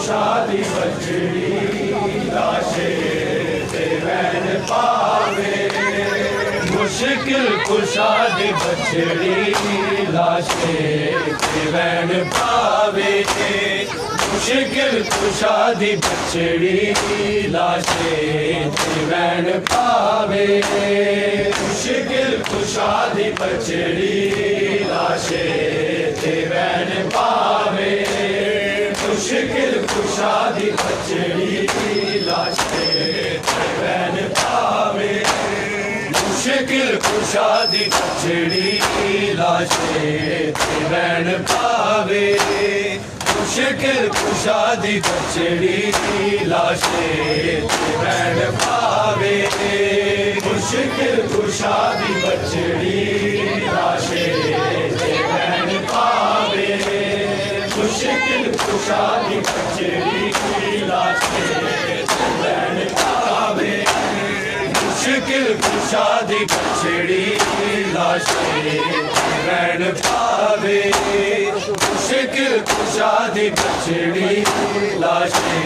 कुशादी बछड़ी लाशे ते वैन पावे। मुश्किल कुशादी बछड़ी लाशे ते वैन पावे। मुश्किल कुशादी बछड़ी लाशे ते वैन पावे। मुश्किल कुशादी बछड़ी लाशे ते वैन पावे। मुश्किल कुशादी बछड़ी लाशे ते वैन पावे। मुश्किल कुशादी बछड़ी लाशे ते वैन पावे। मुश्किल कुशादी बछड़ी लाशे ते वैन पावे। मुश्किल कुशादी बछड़ी लाशे ते वैन पावे। मुश्किल कुशादी बछड़ी लाशे ते वैन पावे। मुश्किल कुशादी बछड़ी लाशे ते वैन पावे। मुश्किल कुशादी बछड़ी लाशे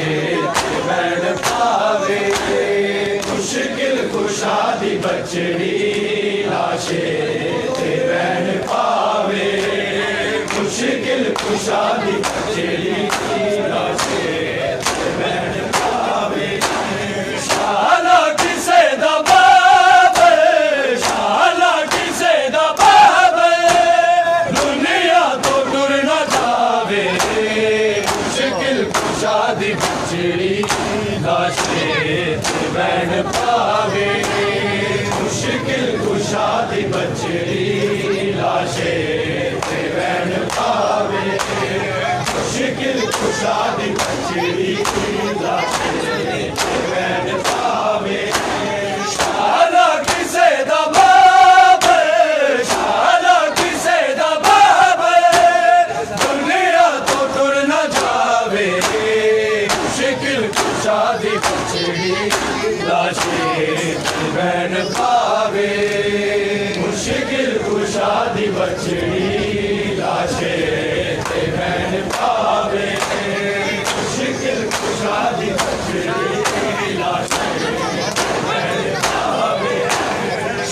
ते वैन पावे। मुश्किल कुशादी बछड़ी लाशे ते वैन पावे। मुश्किल कुशादी बछड़ी लाशे ते वैन पावे। शाला किसे दा बाप, शाला किसे दा बाप, दुनिया तो टुर न जावे। मुश्किल कुशादी बछड़ी लाशे ते वैन पावे। मुश्किल कुशादी बछड़ी लाशे ते वैन पावे। मुश्किल कुशादी बछड़ी लाशे ते वैन पावे। शाला किसे दा बाप, शाला किसे दा बाप, दुनिया तो टुर न जावे। मुश्किल कुशादी बछड़ी लाशे ते वैन पावे। मुश्किल कुशादी बछड़ी लाशे ते वैन पावे। मुश्किल कुशादी बछड़ी लाशे ते वैन पावे।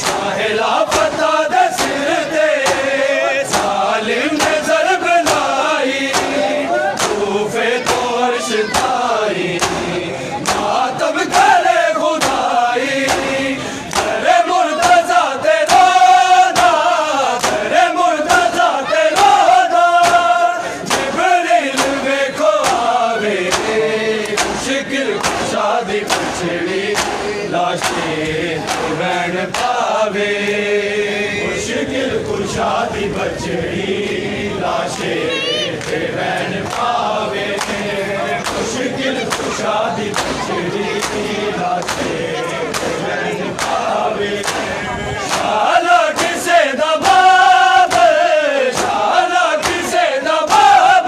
साहिला पता दे सिर ते सालिम ने ज़रब लाई। तूफे तो अर्श ताई मातम करे खुदाई। करे मुर्तज़ा ते रोदा, करे मुर्तज़ा ते रोदा। जिब्रील वेखो आवे। मुश्किल कुशादी बछड़ी लाशे ते वैन पावे। मुश्किल कुशादी बछड़ी लाशे ते वैन पावे। मुश्किल कुशादी बछड़ी लाशे ते वैन पावे। शाला किसे दा बाप, शाला किसे दा बाप,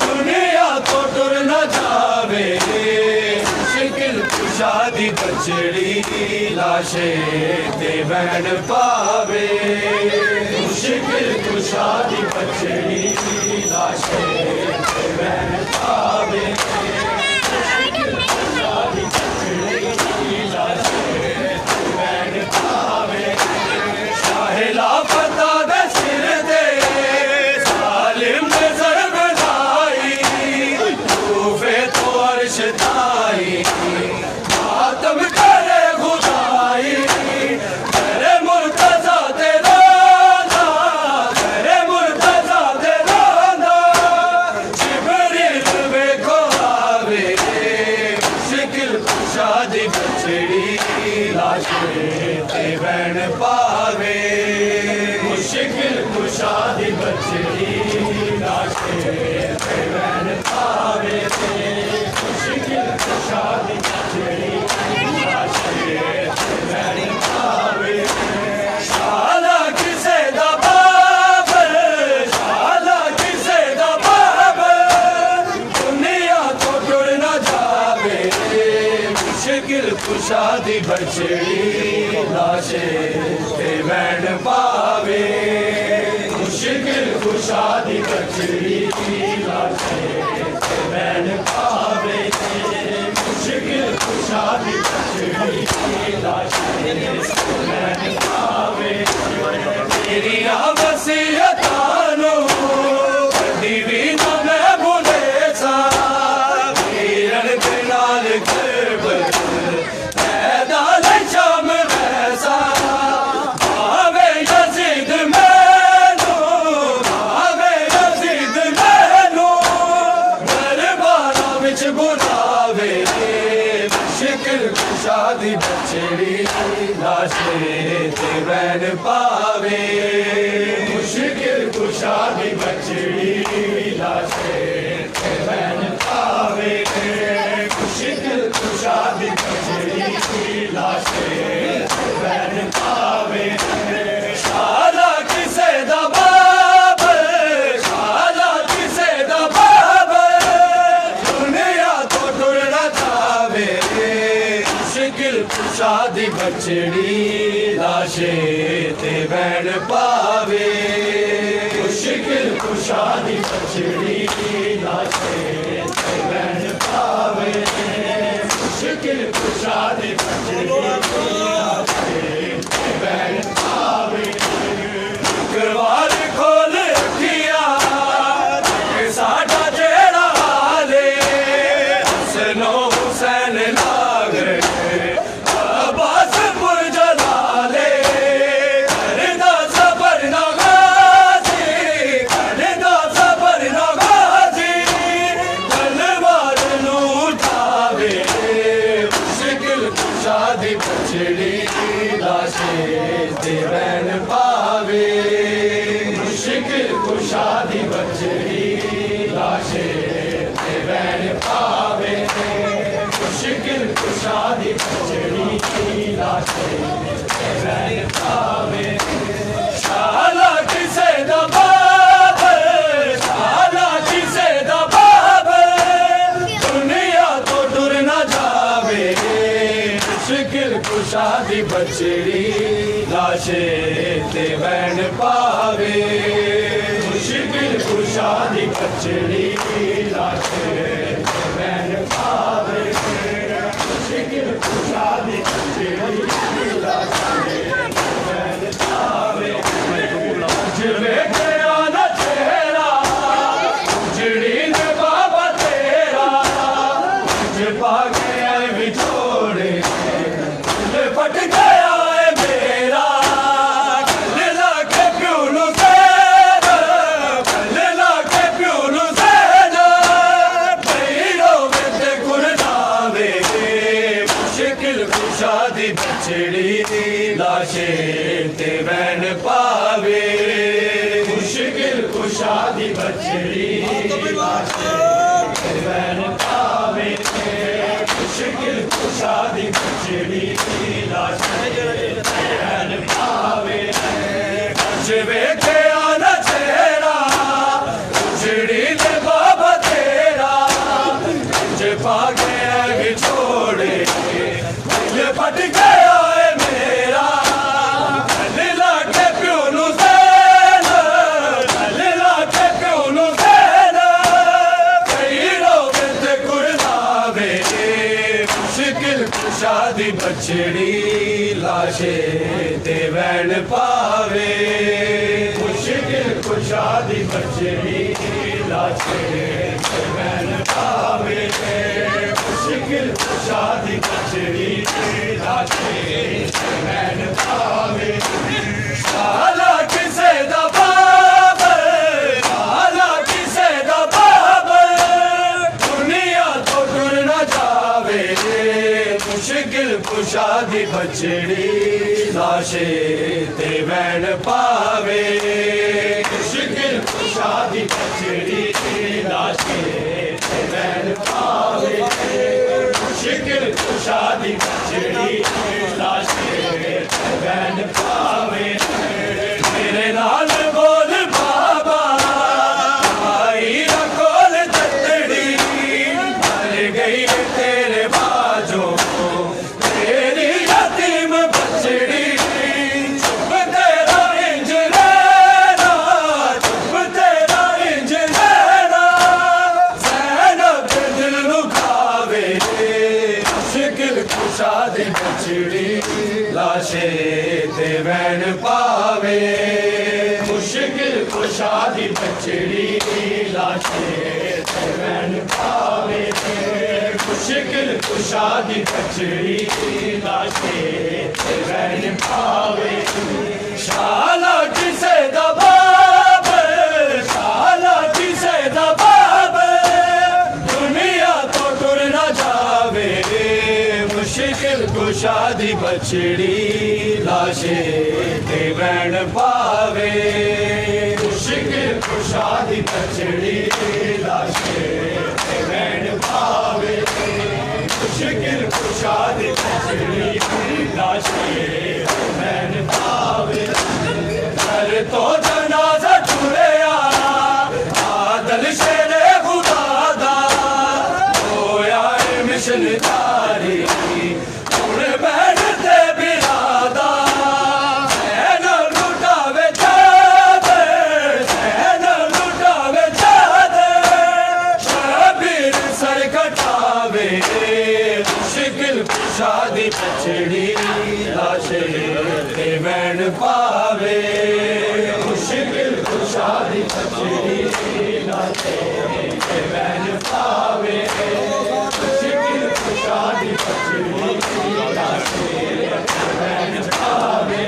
दुनिया तो टुर न जावे। मुश्किल कुशादी बछड़ी लाशे ते वैन पावे। मुश्किल कुशादी बछड़ी लाशे ते वैन पावे। मुश्किल कुशादी बछड़ी लाशे ते वैन पावे। साहिला पता दे सिर ते सालिम ने ज़रब लाई। तूफे तो अर्श ताई मातम करे खुदाई। करे मुर्तज़ा ते रोदा, करे मुर्तज़ा ते रोदा। जिब्रील वेखो आवे। मुश्किल कुशादी बछड़ी लाशे ते वैन पावे। मुश्किल कुशादी बछड़ी लाशे ते वैन पावे। मुश्किल कुशादी बछड़ी लाशे ते वैन पावे। शाला किसे दा बाप, शाला किसे दा बाप, दुनिया तो टुर न जावे। मुश्किल कुशादी बछड़ी लाशे ते वैन पावे। मुश्किल कुशादी बछड़ी लाशे ते वैन पावे मुश्किल कुशा दी बछड़ी लाश वैन पावे तेरिया वसीयतानो कदी भी ना मैं भुले सा वीरन दे नाल करबल पैदा ले शाम वैसा आवे यजीद मैनू आवे यजीद मैनू दरबारा विच बुलावे मुश्किल कुशा दी बछड़ी लाशे ते वैन पावे मुश्किल कुशा दी बछड़ी लाशे ते वैन पावे मुश्किल कुशा दी बछड़ी लाशे ते वैन पावे शाला किसे दा बाब शाला किसे दा बाब दुनिया तो टुरना चावे मुश्किल कुशा दी बछड़ी लाशे ते वैन पावे मुश्किल कुशा दी बछड़ी लाशे ते वैन पावे मुश्किल कुशा दी बछड़ी लाशे ते वैन पावे करवार खोल रखिया साडा जेड़ा हाले हसनो हुसैन नागर अब्बास पुरजलाले करदा सबर ना गाजी करदा सबर ना गाजी तलवार नू उठावे मुश्किल कुशा दी बछड़ी लाशे ते वैन पावे मुश्किल कुशा दी बछड़ी लाशे ते वैन पावे मुश्किल कुशा दी बछड़ी लाशे ते वैन पावे शाला किसे दा बाब शाला किसे दा बाब दुनिया तो टुर ना जावे मुश्किल कुशा दी बछड़ी लाशे ते वैन पावे मुश्किल कुशा दी बछड़ी लाशे ते वैन पावे मुश्किल कुशा दी बछड़ी लाशे ते वैन पावे जिवे गया ना चेहरा उजड़ी ने बाबा तेरा जपा गया विछोड़े पट गया है मेरा कल लाके प्यूनु सैन कल लाके प्यूनु सैन पैरों में ते गुरदावे मुश्किल कुशा दी बछड़ी लाशे ते वैन पावे मुश्किल कुशा दी बछड़ी लाशे ते वैन पावे मुश्किल कुशा दी बछड़ी लाशे ते वैन पावे जिवे गया ना चेहरा उजड़ी ने बाबा तेरा जपा गया विछोड़े दिल फट गया है मेरा कल लाके प्यूनु सैन कल लाके प्यूनु सैन पैरों में ते गुरदावे मुश्किल कुशा दी बछड़ी लाशे ते वैन पावे मुश्किल कुशा दी बछड़ी लाशे ते वैन पावे मुश्किल कुशा दी बछड़ी लाशे ते वैन पावे शाला किसे दा बाब शाला किसे दा बाब दुनिया तो टुर ना जावे मुश्किल कुशा दी बछड़ी लाशे ते वैन पावे मुश्किल कुशा दी बछड़ी लाशे ते वैन पावे मुश्किल कुशा दी बछड़ी लाशे ते वैन पावे मेरे नाल बोल बाबा आई रखोल ततड़ी मर गई तेरे बाजों तेरी यतीम बछड़ी चुप तेरा इंज रहना चुप तेरा इंज रहना ज़ैनब बिन कुशा दी बछड़ी लाशे ते वैन पावे मुश्किल कुशा दी बछड़ी लाशे ते वैन पावे मुश्किल कुशा दी बछड़ी लाशे ते वैन पावे शाला किसे दबाब शाला किसे दबाब दुनिया तो टुर न जावे मुश्किल कुशा दी बछड़ी लाशे ते वैन पावे मुश्किल कुशा दी बछड़ी लाशे ते वैन पावे मुश्किल कुशा दी बछड़ी लाशे ते वैन पावे घर तो जनाजा टुरे आदल शेरे खुदा दा होया मिशन तारी हुण बैठते बिरादा सैन लुटावे चाद शबीर सर कटावे मुश्किल कुशा दी बछड़ी लाशे ते वैन पावे मुश्किल कुशा दी बछड़ी लाशे ते वैन पावे मुश्किल कुशा दी बछड़ी लाशे ते वैन पावे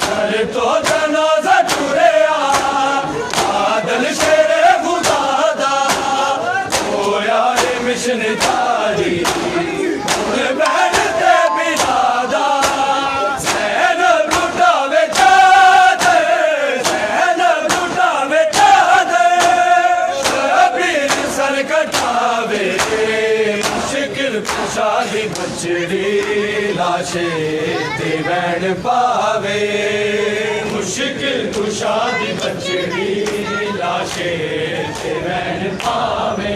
घर तो जनाजा टुरे आदल शेरे खुदा दा होया मिशन तारी हुण बैठते बिरादा सैन लुटावे चाद शबीर सर कटावे मुश्किल कुशा दी बछड़ी लाशे ते वैन पावे मुश्किल कुशा दी बछड़ी लाशे ते वैन पावे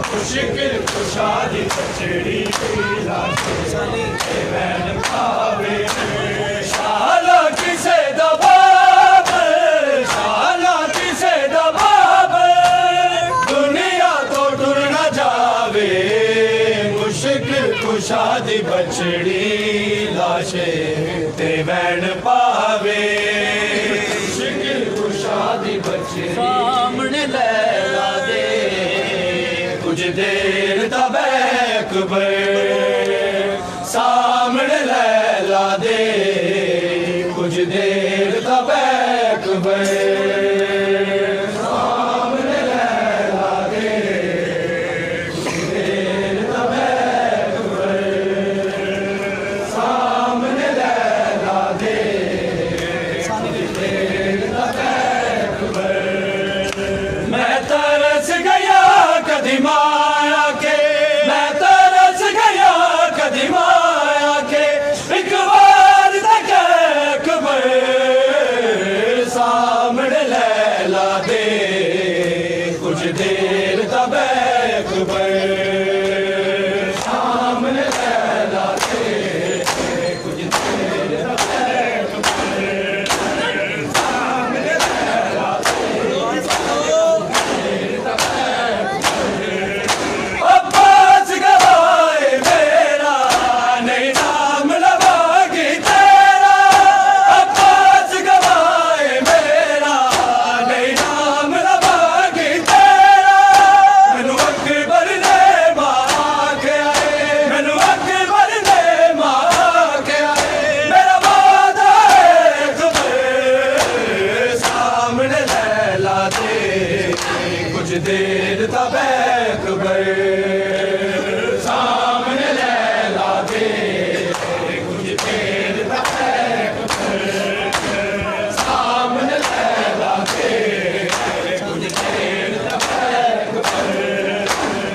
मुश्किल कुशा दी बछड़ी लाशे ते वैन पावे शाला किसे दबाब दुनिया तो टुर न जावे मुश्किल कुशा दी बछड़ी लाशे ते वैन पावे मुश्किल कुशा दी बछड़ी सामने लैला दे कुछ देर तबैक सामने लैला दे कुछ देर तबैक सामने लैला दे कुछ देर तबैक सामने लैला दे कुछ देर तबैक मैं तरस गया कदी माया के मैं तरस गया कदी माया के एक बार तक सामने लैला दे कुछ देर तबैक सामने लैला दे कुछ देर तबैक सामने लैला दे अब्बास गवाए मेरा नहीं नाम लवागी तेरा अब्बास गवाए मेरा नहीं नाम लवागी तेरा मैनू अकबर ने मां के आए मैनू अकबर ने मां के आए मेरा वादा है सामने लैला दे कुछ देर तबैक सामने लैला दे कुछ देर तबैक सामने लैला दे कुछ देर तबैक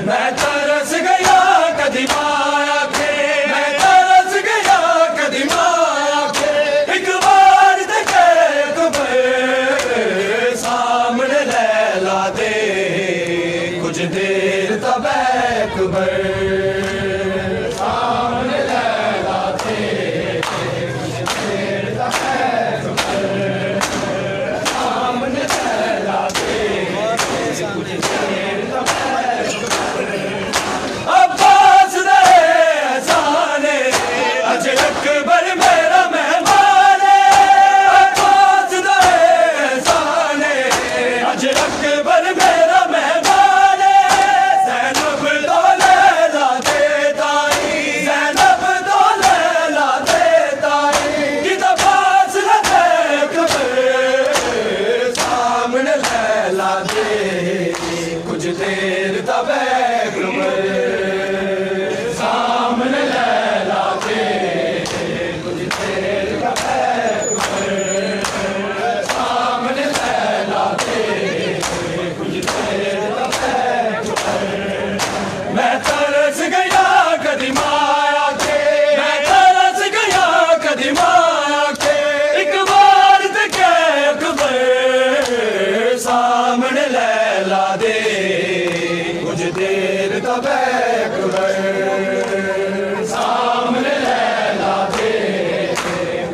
मैं तरस गया कदी माया के मैं तरस गया कदी माया के एक बार देखे सामने लैला दे कुछ देर तबैक सामने लैला दे कुछ देर तबैक सामने लैला दे कुछ देर तबैक अब्बास दे एहसान देर तब अकबर सामने लैला थे कुछ देर तब अकबर सामने लैला थे कुछ देर तब अकबर मैं तरस गया कदी माया के मैं तरस गया कदी माया के एक बार देखे अकबर सामने लैला दे कुछ देर तब अकबर सामने लैला दे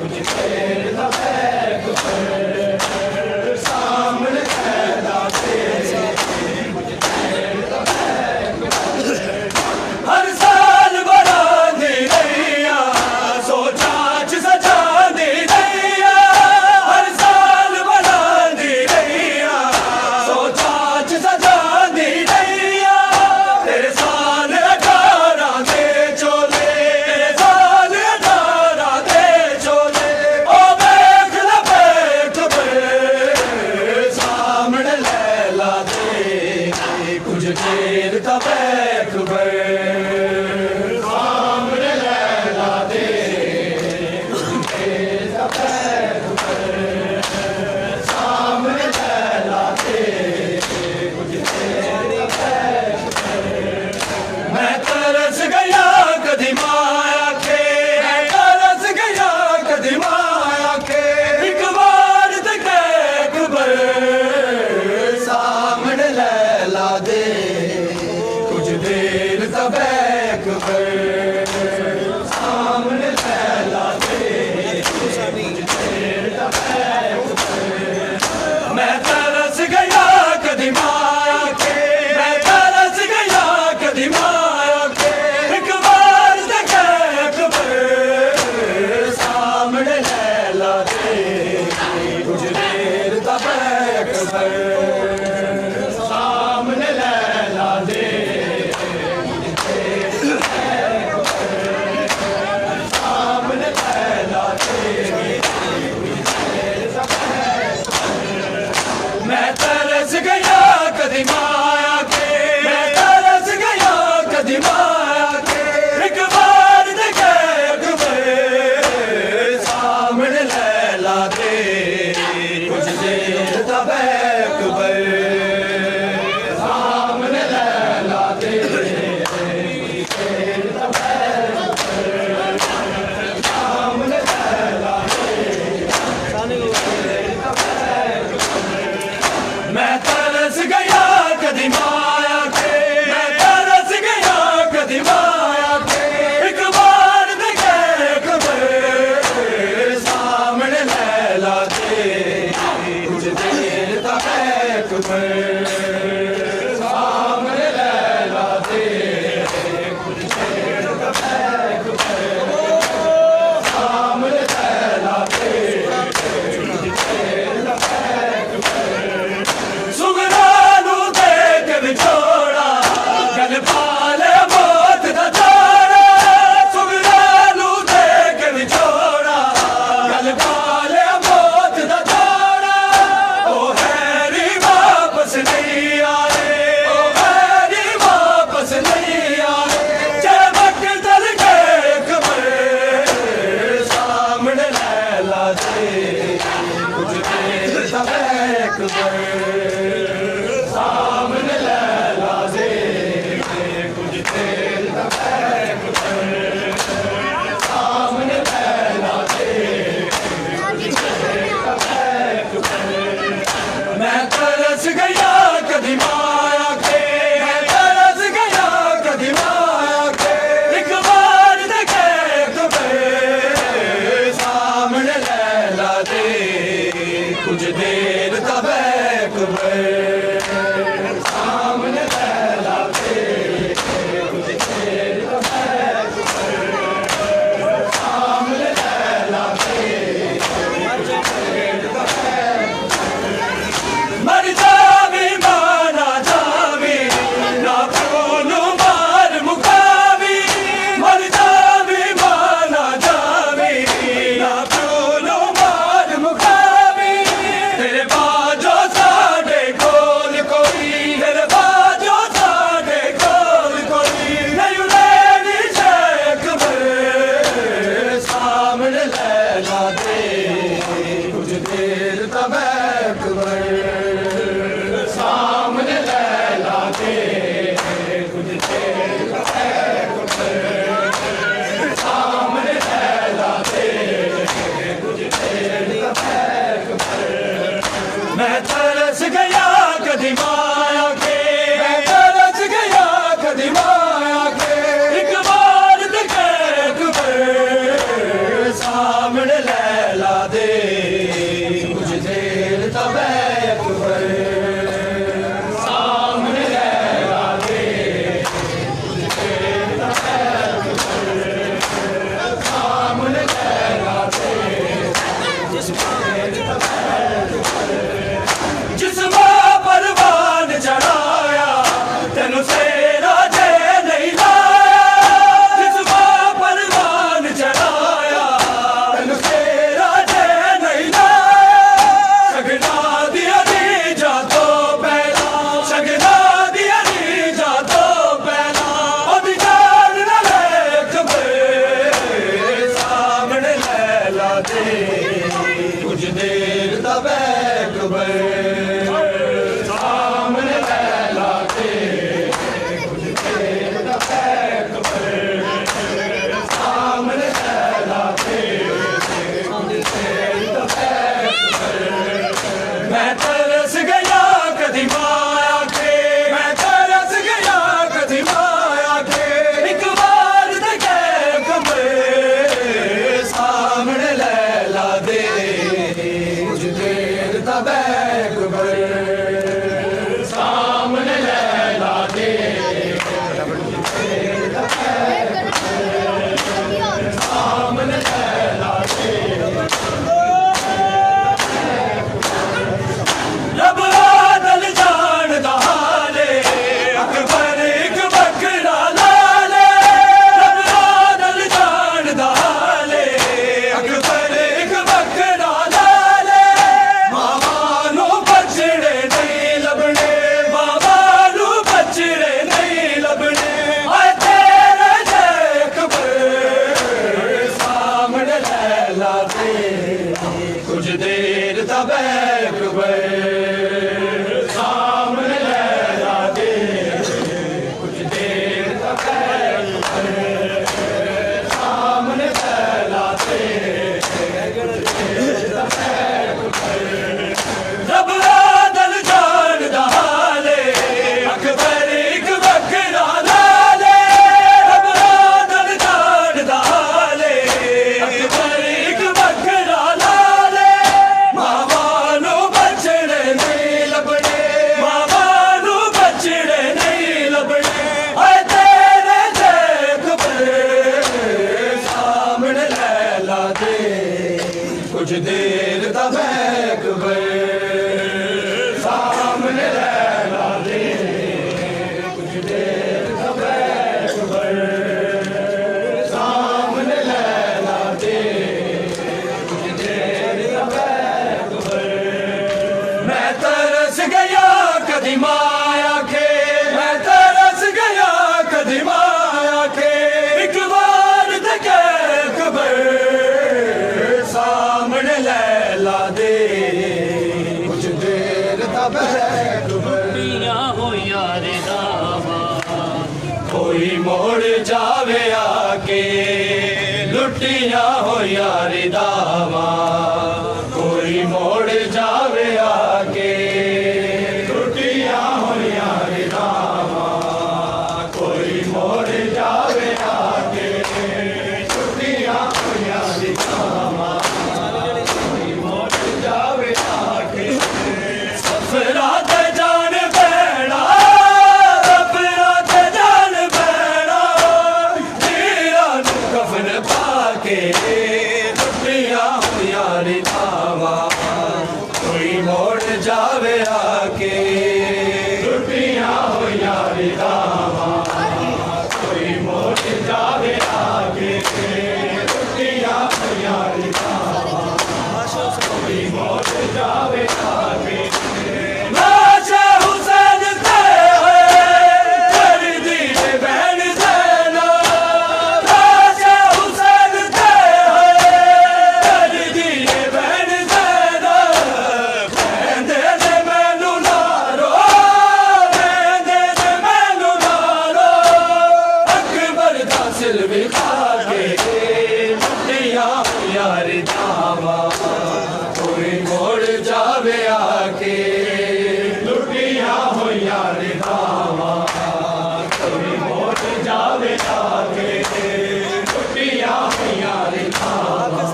कुछ देर तब अकबर सामने लैला दे कुछ देर तब अकबर हर साल बड़ा दी रैया सोचा च सजा दी रैया हर साल बड़ा दी रैया सोचा च सजा दी रैया तेरे साल 18 दे चोले तेरे साल 18 दे चोले ओ देख ले अकबर सामने लैला दे कुछ देर तब अकबर सामने लैला दे कुछ देर तब अकबर सामने लैला दे कुछ देर तब अकबर मैं तरस गया कदी माया के मैं तरस गया कदी माया के एक बार देखे अकबर सामने लैला दे कुछ देर तब अकबर सामने लैला दे कुछ देर तब अकबर मैं तरस गया कदी माया के मैं तरस गया कदी माया के एक बार देखे अकबर सामने लैला दे कुछ देर तब अकबर सामने लैला दे कुछ देर रब आदल जानदा हाले अकबर एक बकरा लाले रब आदल जानदा हाले अकबर एक बकरा लाले मावानू बछड़े नहीं लभने मावानू बछड़े नहीं लभने आए तेरे जय अकबर सामने लैला दे कुछ देर तब अकबर सामने लैला दे कुछ देर तक सामने लैला दे रब आदल जानदा हाले अकबर एक बकरा लाले रब आदल जानदा हाले अकबर एक बकरा लाले मावानू बछड़े नहीं लभने मावानू बछड़े नहीं लभने आए तेरे जय अकबर सामने लैला दे कुछ देर तब अकबर सामने लैला दे कुछ देर तब अकबर सामने लैला दे कुछ देर तब अकबर मैं तरस गया कदी माया के मैं तरस गया कदी माया के एक बार तक अकबर सामने लैला दे कुछ देर तब अकबर हो यार दावा कोई मोड़ जावे आके लुटियां हो यार दावा कोई मोड़ जावे आके लुटियां हो यार दावा कोई मोड़ जावे आके लुटियां हो यार दावा कोई मोड़ जावे आके सफरा ते जान बैणा सफरा ते जान बैणा जीरा नू कफन पाके लुटियां हो यार दावा कोई मोड़ जावे आके लुटियां हो यार दावा कोई मोड़ जावे आके लुटियां हो यार दावा कोई मोड़ जावे आके नाचे हुसैन ते कर दी बहन ज़ैना नाचे हुसैन ते कर दी बहन ज़ैना कहंदे ने मैनू नारो कहंदे ने मैनू नारो अकबर दा सिर विखा के लुटियां यार दावा कोई मोड़ जावे आके लुटियां हो यार दावा कोई मोड़ जावे आके लुटियां हो यार दावा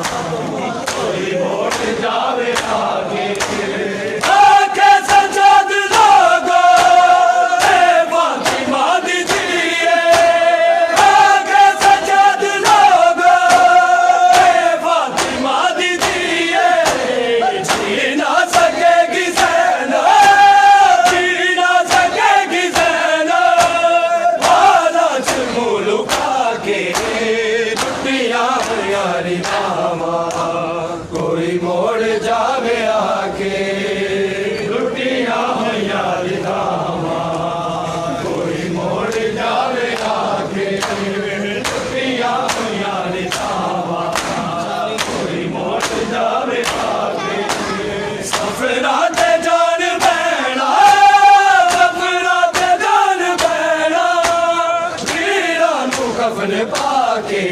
कोई मोड़ जावे आके आके सजाद लोगो ए फातिमा दी जिए आके सजाद लोगो ए फातिमा दी जिए जी ना सकेगी ज़ैना जी ना सकेगी ज़ैना वाला च मुँह लुका के लुटियां हो यार दावा कोई मोड़ जावे आके लुटियां हो यार दावा कोई मोड़ जावे आके लुटियां हो यार दावा कोई मोड़ जावे आके सफरा ते जान बैणा सफरा ते जान बैणा जीरा नू कफन पाके